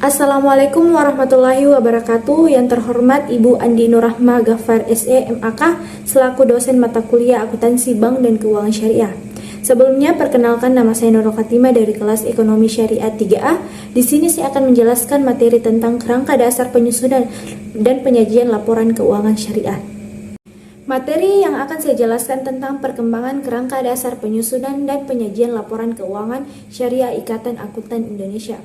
Assalamualaikum warahmatullahi wabarakatuh. Yang terhormat Ibu Andi Nurrahma Ghaffar SE MAK selaku dosen mata kuliah Akuntansi Bank dan Keuangan Syariah. Sebelumnya perkenalkan, nama saya Nurul Khatimah dari kelas Ekonomi Syariah 3A. Di sini saya akan menjelaskan materi tentang kerangka dasar penyusunan dan penyajian laporan keuangan syariah. Materi yang akan saya jelaskan tentang perkembangan kerangka dasar penyusunan dan penyajian laporan keuangan syariah Ikatan Akuntan Indonesia.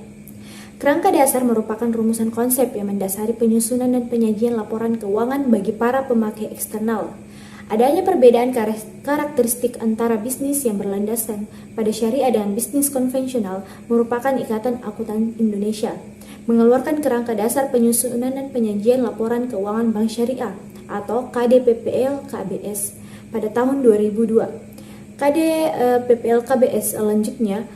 Kerangka dasar merupakan rumusan konsep yang mendasari penyusunan dan penyajian laporan keuangan bagi para pemakai eksternal. Adanya perbedaan karakteristik antara bisnis yang berlandaskan pada syariah dan bisnis konvensional merupakan Ikatan Akuntan Indonesia mengeluarkan kerangka dasar penyusunan dan penyajian laporan keuangan bank syariah atau KDPPL KBS pada tahun 2002. KDPPL KBS selanjutnya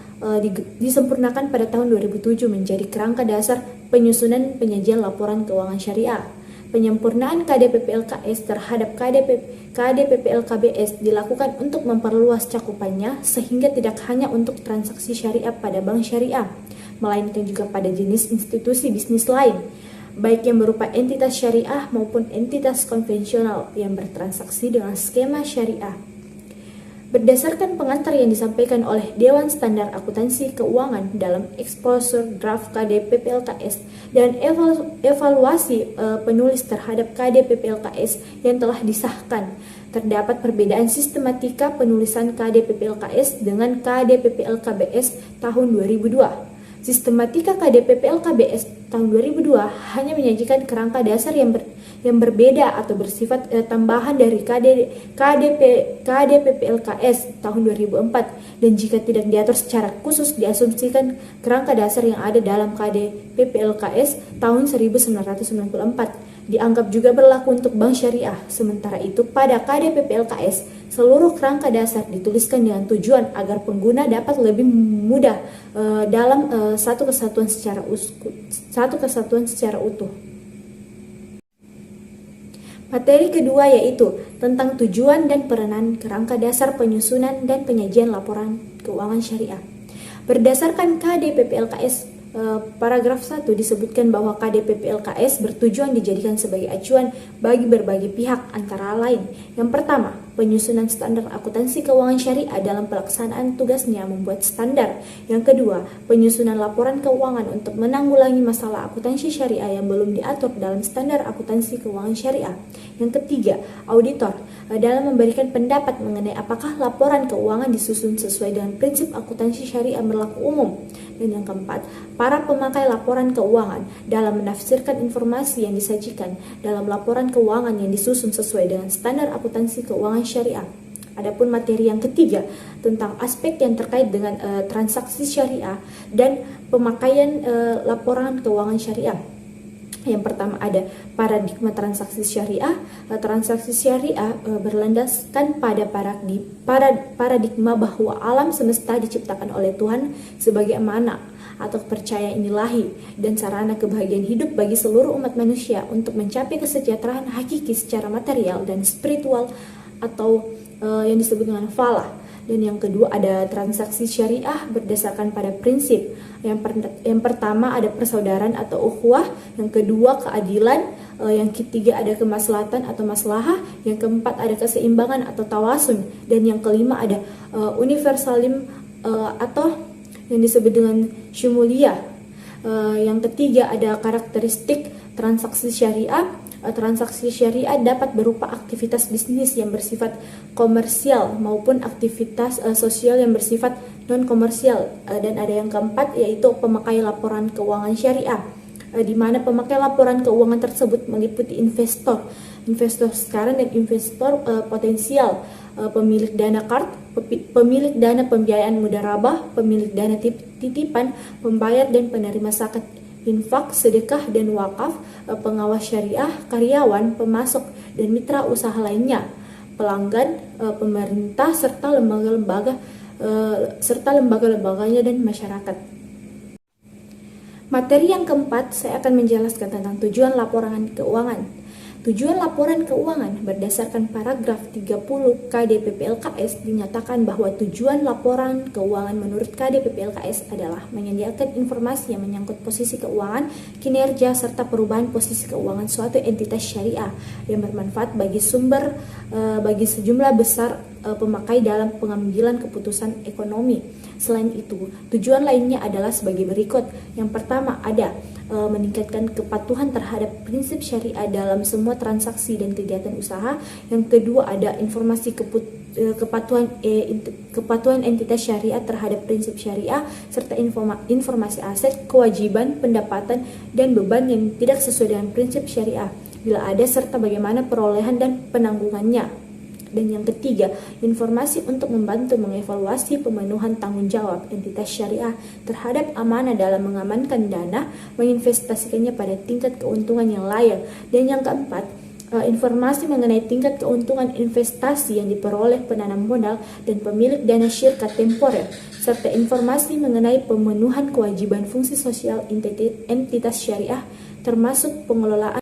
disempurnakan pada tahun 2007 menjadi kerangka dasar penyusunan penyajian laporan keuangan syariah. Penyempurnaan KDPPL KS terhadap KDPPL KBS dilakukan untuk memperluas cakupannya sehingga tidak hanya untuk transaksi syariah pada bank syariah, melainkan juga pada jenis institusi bisnis lain, baik yang berupa entitas syariah maupun entitas konvensional yang bertransaksi dengan skema syariah. Berdasarkan pengantar yang disampaikan oleh Dewan Standar Akuntansi Keuangan dalam exposure draft KDPPLKS dan evaluasi penulis terhadap KDPPLKS yang telah disahkan, terdapat perbedaan sistematika penulisan KDPPLKS dengan KDPPLKBS tahun 2002. Sistematika KDPPLKBS tahun 2002 hanya menyajikan kerangka dasar yang berbeda atau bersifat tambahan dari KDPPLKS tahun 2004, dan jika tidak diatur secara khusus diasumsikan kerangka dasar yang ada dalam KDPPLKS tahun 1994 dianggap juga berlaku untuk bank syariah. Sementara itu pada KDPPLKS seluruh kerangka dasar dituliskan dengan tujuan agar pengguna dapat lebih mudah dalam satu kesatuan secara utuh. Materi kedua yaitu tentang tujuan dan peranan kerangka dasar penyusunan dan penyajian laporan keuangan syariah. Berdasarkan KDPPLKS paragraf 1 disebutkan bahwa KDPPLKS bertujuan dijadikan sebagai acuan bagi berbagai pihak, antara lain: yang pertama, penyusunan standar akuntansi keuangan syariah dalam pelaksanaan tugasnya membuat standar. Yang kedua, penyusunan laporan keuangan untuk menanggulangi masalah akuntansi syariah yang belum diatur dalam standar akuntansi keuangan syariah. Yang ketiga, auditor dalam memberikan pendapat mengenai apakah laporan keuangan disusun sesuai dengan prinsip akuntansi syariah berlaku umum. Dan yang keempat, para pemakai laporan keuangan dalam menafsirkan informasi yang disajikan dalam laporan keuangan yang disusun sesuai dengan standar akuntansi keuangan syariah. Adapun materi yang ketiga tentang aspek yang terkait dengan transaksi syariah dan pemakaian laporan keuangan syariah. Yang pertama ada paradigma transaksi syariah. Transaksi syariah berlandaskan pada paradigma bahwa alam semesta diciptakan oleh Tuhan sebagai amanah atau kepercayaan ilahi dan sarana kebahagiaan hidup bagi seluruh umat manusia untuk mencapai kesejahteraan hakiki secara material dan spiritual atau yang disebut dengan falah. Dan yang kedua ada transaksi syariah berdasarkan pada prinsip. Yang pertama ada persaudaraan atau ukhuwah, yang kedua keadilan, yang ketiga ada kemaslahatan atau maslahah, yang keempat ada keseimbangan atau tawasun, dan yang kelima ada universalim atau yang disebut dengan syumuliyah. Yang ketiga ada karakteristik transaksi syariah. Transaksi syariah dapat berupa aktivitas bisnis yang bersifat komersial maupun aktivitas sosial yang bersifat non-komersial. Dan ada yang keempat yaitu pemakai laporan keuangan syariah, di mana pemakai laporan keuangan tersebut meliputi investor sekarang dan investor potensial, pemilik dana kard, pemilik dana pembiayaan mudharabah, pemilik dana titipan, pembayar dan penerima zakat, infak, sedekah dan wakaf, pengawas syariah, karyawan, pemasok dan mitra usaha lainnya, pelanggan, pemerintah serta lembaga-lembaganya dan masyarakat. Materi yang keempat, saya akan menjelaskan tentang tujuan laporan keuangan. Tujuan laporan keuangan berdasarkan paragraf 30 KDPPLKS dinyatakan bahwa tujuan laporan keuangan menurut KDPPLKS adalah menyediakan informasi yang menyangkut posisi keuangan, kinerja, serta perubahan posisi keuangan suatu entitas syariah yang bermanfaat bagi sejumlah besar pemakai dalam pengambilan keputusan ekonomi. Selain itu, tujuan lainnya adalah sebagai berikut. Yang pertama ada meningkatkan kepatuhan terhadap prinsip syariah dalam semua transaksi dan kegiatan usaha. Yang kedua ada informasi kepatuhan entitas syariah terhadap prinsip syariah serta informasi aset, kewajiban, pendapatan, dan beban yang tidak sesuai dengan prinsip syariah bila ada, serta bagaimana perolehan dan penanggungannya. Dan yang ketiga, informasi untuk membantu mengevaluasi pemenuhan tanggung jawab entitas syariah terhadap amanah dalam mengamankan dana, menginvestasikannya pada tingkat keuntungan yang layak. Dan yang keempat, informasi mengenai tingkat keuntungan investasi yang diperoleh penanam modal dan pemilik dana syarikat temporer, serta informasi mengenai pemenuhan kewajiban fungsi sosial entitas syariah termasuk pengelolaan.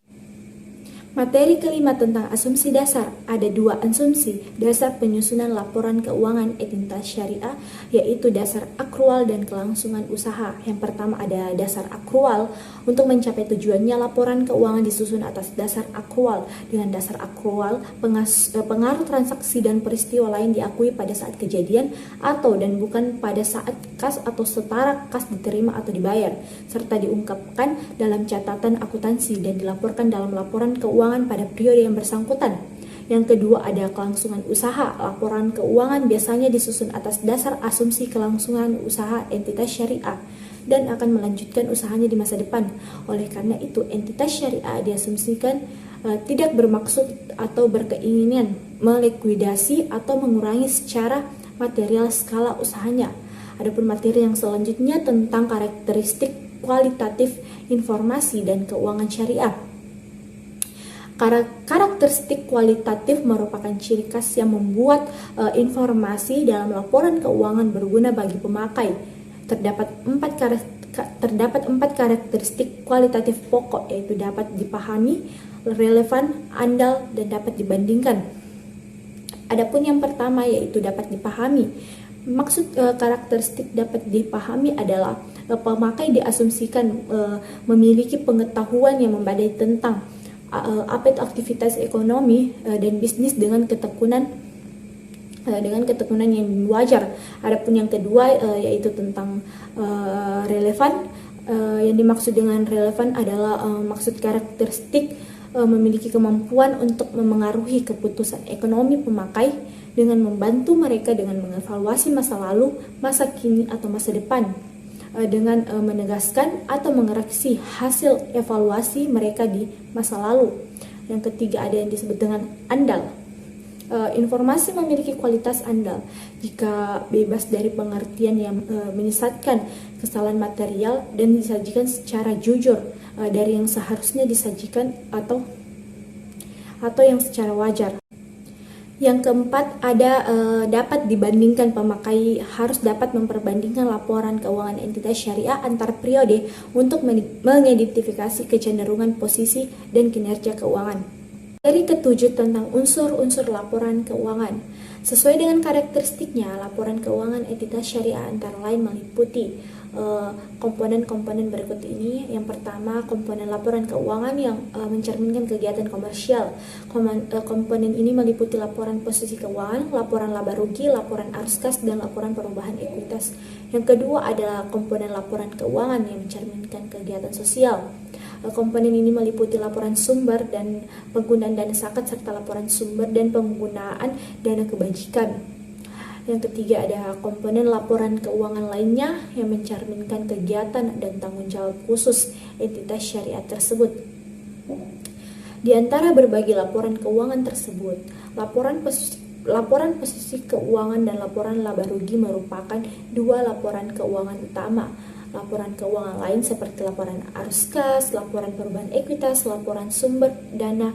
Materi kelima tentang asumsi dasar. Ada dua asumsi dasar penyusunan laporan keuangan entitas syariah, yaitu dasar akrual dan kelangsungan usaha. Yang pertama ada dasar akrual. Untuk mencapai tujuannya, laporan keuangan disusun atas dasar akrual. Dengan dasar akrual, pengaruh transaksi dan peristiwa lain diakui pada saat kejadian atau dan bukan pada saat kas atau setara kas diterima atau dibayar, serta diungkapkan dalam catatan akuntansi dan dilaporkan dalam laporan keuangan pada periode yang bersangkutan. Yang kedua ada kelangsungan usaha. Laporan keuangan biasanya disusun atas dasar asumsi kelangsungan usaha entitas syariah dan akan melanjutkan usahanya di masa depan. Oleh karena itu, entitas syariah diasumsikan tidak bermaksud atau berkeinginan melikuidasi atau mengurangi secara material skala usahanya. Adapun materi yang selanjutnya tentang karakteristik kualitatif informasi dan keuangan syariah. Karakteristik kualitatif merupakan ciri khas yang membuat informasi dalam laporan keuangan berguna bagi pemakai. Terdapat empat karakteristik kualitatif pokok, yaitu dapat dipahami, relevan, andal, dan dapat dibandingkan. Adapun yang pertama yaitu dapat dipahami. Maksud karakteristik dapat dipahami adalah pemakai diasumsikan memiliki pengetahuan yang memadai tentang apa itu aktivitas ekonomi dan bisnis dengan ketekunan yang wajar. Adapun yang kedua yaitu tentang relevan. Yang dimaksud dengan relevan adalah maksud karakteristik memiliki kemampuan untuk memengaruhi keputusan ekonomi pemakai dengan membantu mereka dengan mengevaluasi masa lalu, masa kini, atau masa depan, dengan menegaskan atau mengoreksi hasil evaluasi mereka di masa lalu. Yang ketiga ada yang disebut dengan andal. Informasi memiliki kualitas andal jika bebas dari pengertian yang menyesatkan, kesalahan material, dan disajikan secara jujur dari yang seharusnya disajikan atau yang secara wajar. Yang keempat ada dapat dibandingkan. Pemakai harus dapat memperbandingkan laporan keuangan entitas syariah antar periode untuk mengidentifikasi kecenderungan posisi dan kinerja keuangan. Dari ketujuh tentang unsur-unsur laporan keuangan. Sesuai dengan karakteristiknya, laporan keuangan entitas syariah antara lain meliputi komponen-komponen berikut ini. Yang pertama, komponen laporan keuangan yang mencerminkan kegiatan komersial. Komponen ini meliputi laporan posisi keuangan, laporan laba rugi, laporan arus kas, dan laporan perubahan ekuitas. Yang kedua adalah komponen laporan keuangan yang mencerminkan kegiatan sosial. Komponen ini meliputi laporan sumber dan penggunaan dana zakat serta laporan sumber dan penggunaan dana kebajikan. Yang ketiga ada komponen laporan keuangan lainnya yang mencerminkan kegiatan dan tanggung jawab khusus entitas syariah tersebut. Di antara berbagai laporan keuangan tersebut, laporan posisi keuangan dan laporan laba rugi merupakan dua laporan keuangan utama. Laporan keuangan lain seperti laporan arus kas, laporan perubahan ekuitas, laporan sumber dan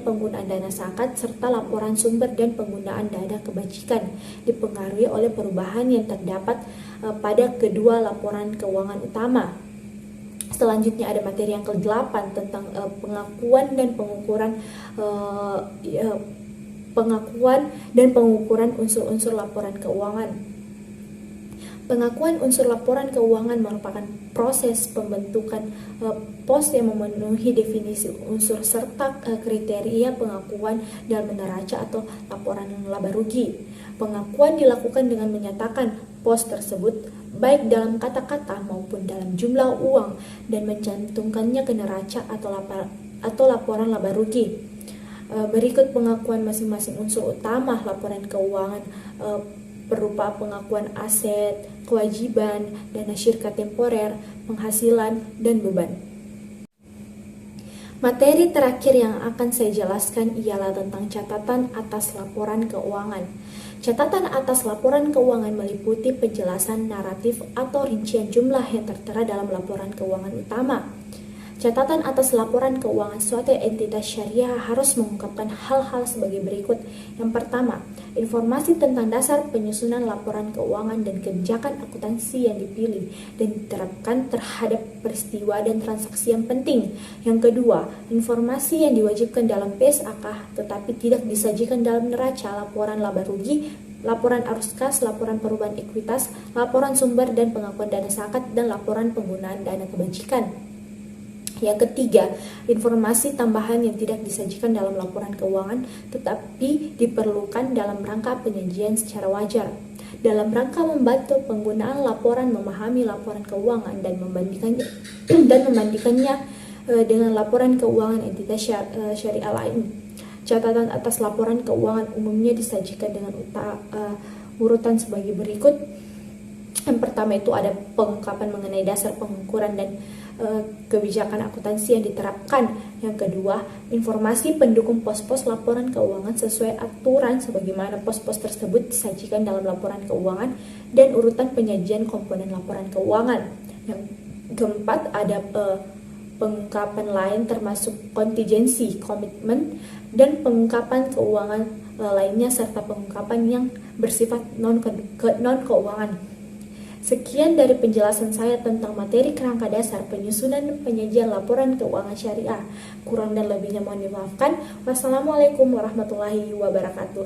penggunaan dana zakat, serta laporan sumber dan penggunaan dana kebajikan dipengaruhi oleh perubahan yang terdapat pada kedua laporan keuangan utama. Selanjutnya ada materi yang ke-8 tentang pengakuan dan pengukuran unsur-unsur laporan keuangan. Pengakuan unsur laporan keuangan merupakan proses pembentukan pos yang memenuhi definisi unsur serta kriteria pengakuan dalam neraca atau laporan laba rugi. Pengakuan dilakukan dengan menyatakan pos tersebut baik dalam kata-kata maupun dalam jumlah uang dan mencantumkannya ke neraca atau laporan laba rugi. Berikut pengakuan masing-masing unsur utama laporan keuangan berupa pengakuan aset, kewajiban, dana syirka temporer, penghasilan, dan beban. Materi terakhir yang akan saya jelaskan ialah tentang catatan atas laporan keuangan. Catatan atas laporan keuangan meliputi penjelasan naratif atau rincian jumlah yang tertera dalam laporan keuangan utama. Catatan atas laporan keuangan suatu entitas syariah harus mengungkapkan hal-hal sebagai berikut. Yang pertama, informasi tentang dasar penyusunan laporan keuangan dan kebijakan akuntansi yang dipilih dan diterapkan terhadap peristiwa dan transaksi yang penting. Yang kedua, informasi yang diwajibkan dalam PSAK tetapi tidak disajikan dalam neraca, laporan laba rugi, laporan arus kas, laporan perubahan ekuitas, laporan sumber dan pengakuan dana zakat, dan laporan penggunaan dana kebajikan. Yang ketiga, informasi tambahan yang tidak disajikan dalam laporan keuangan tetapi diperlukan dalam rangka penyajian secara wajar. Dalam rangka membantu penggunaan laporan memahami laporan keuangan dan membandingkannya dengan laporan keuangan entitas syariah lain. Catatan atas laporan keuangan umumnya disajikan dengan urutan sebagai berikut. Yang pertama itu ada pengungkapan mengenai dasar pengukuran dan kebijakan akuntansi yang diterapkan. Yang kedua, informasi pendukung pos-pos laporan keuangan sesuai aturan sebagaimana pos-pos tersebut disajikan dalam laporan keuangan dan urutan penyajian komponen laporan keuangan. Yang keempat, ada pengungkapan lain termasuk kontingensi, komitmen, dan pengungkapan keuangan lainnya serta pengungkapan yang bersifat non-keuangan. Sekian dari penjelasan saya tentang materi kerangka dasar penyusunan dan penyajian laporan keuangan syariah. Kurang dan lebihnya mohon dimaafkan. Wassalamualaikum warahmatullahi wabarakatuh.